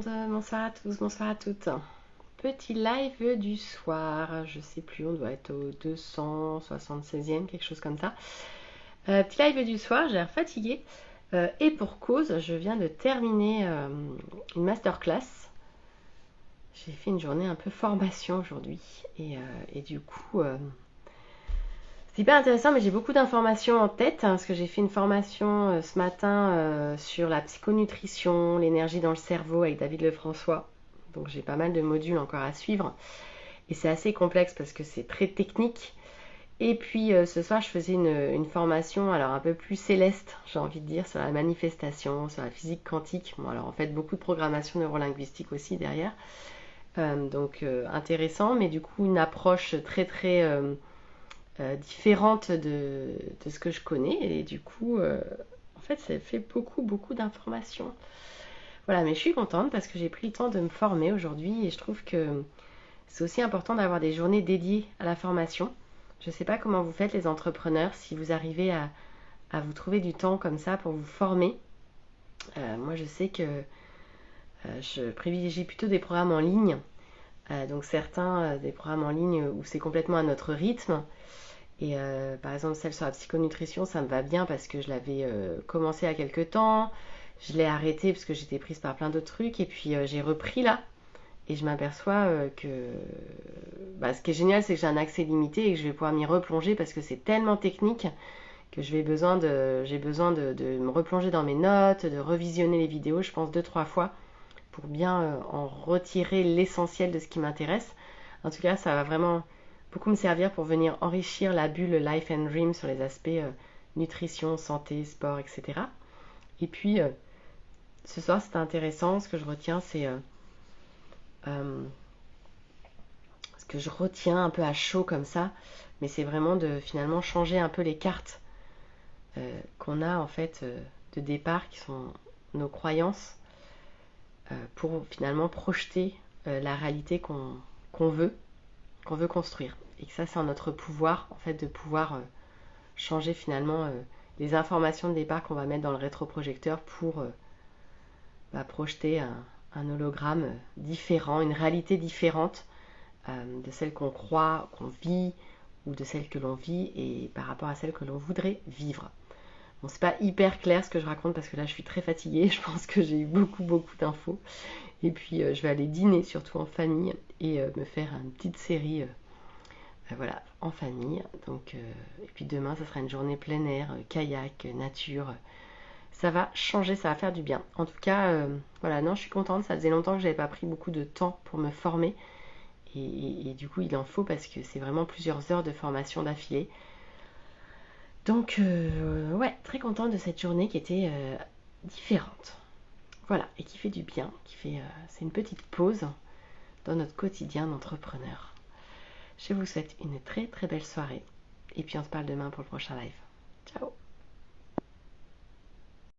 Bonsoir à tous, bonsoir à toutes. Petit live du soir, je sais plus, on doit être au 276e, quelque chose comme ça. Petit live du soir, j'ai l'air fatiguée. Et pour cause, je viens de terminer une masterclass. J'ai fait une journée un peu formation aujourd'hui. Et du coup, c'est hyper intéressant, mais j'ai beaucoup d'informations en tête, parce que j'ai fait une formation ce matin sur la psychonutrition, l'énergie dans le cerveau avec David Lefrançois. Donc j'ai pas mal de modules encore à suivre. Et c'est assez complexe parce que c'est très technique. Et puis ce soir, je faisais une formation alors un peu plus céleste, j'ai envie de dire, sur la manifestation, sur la physique quantique. Bon, alors en fait, beaucoup de programmation neurolinguistique aussi derrière. Donc intéressant, mais du coup, une approche très très différente de ce que je connais. Et du coup, en fait, ça fait beaucoup beaucoup d'informations. Voilà, mais je suis contente parce que j'ai pris le temps de me former aujourd'hui et je trouve que c'est aussi important d'avoir des journées dédiées à la formation. Je ne sais pas comment vous faites les entrepreneurs, si vous arrivez à vous trouver du temps comme ça pour vous former. Moi, je sais que je privilégie plutôt des programmes en ligne. Donc certains, des programmes en ligne où c'est complètement à notre rythme. Et par exemple, celle sur la psychonutrition, ça me va bien parce que je l'avais commencé il y a quelques temps. Je l'ai arrêté parce que j'étais prise par plein d'autres trucs. Et puis j'ai repris là. Et je m'aperçois que ce qui est génial, c'est que j'ai un accès limité et que je vais pouvoir m'y replonger parce que c'est tellement technique que j'ai besoin de me replonger dans mes notes, de revisionner les vidéos, je pense 2-3 fois pour bien en retirer l'essentiel de ce qui m'intéresse. En tout cas, ça va vraiment beaucoup me servir pour venir enrichir la bulle Life and Dream sur les aspects nutrition, santé, sport, etc. Et puis, ce soir, c'était intéressant. Ce que je retiens, c'est euh, ce que je retiens un peu à chaud comme ça, mais c'est vraiment de finalement changer un peu les cartes qu'on a en fait de départ, qui sont nos croyances, pour finalement projeter la réalité qu'on veut, qu'on veut construire. Et que ça, c'est en notre pouvoir, en fait, de pouvoir changer finalement les informations de départ qu'on va mettre dans le rétroprojecteur pour projeter un hologramme différent, une réalité différente de celle qu'on croit, qu'on vit, ou de celle que l'on vit, et par rapport à celle que l'on voudrait vivre. Bon, c'est pas hyper clair ce que je raconte parce que là je suis très fatiguée, je pense que j'ai eu beaucoup beaucoup d'infos. Et puis je vais aller dîner surtout en famille et me faire une petite série voilà, en famille. Donc, et puis demain ça sera une journée plein air, kayak, nature. Ça va changer, ça va faire du bien. En tout cas, voilà, non, je suis contente. Ça faisait longtemps que j'avais pas pris beaucoup de temps pour me former. Et du coup, il en faut parce que c'est vraiment plusieurs heures de formation d'affilée. Donc, ouais, très contente de cette journée qui était différente. Voilà, et qui fait du bien, c'est une petite pause dans notre quotidien d'entrepreneur. Je vous souhaite une très très belle soirée. Et puis on se parle demain pour le prochain live. Ciao!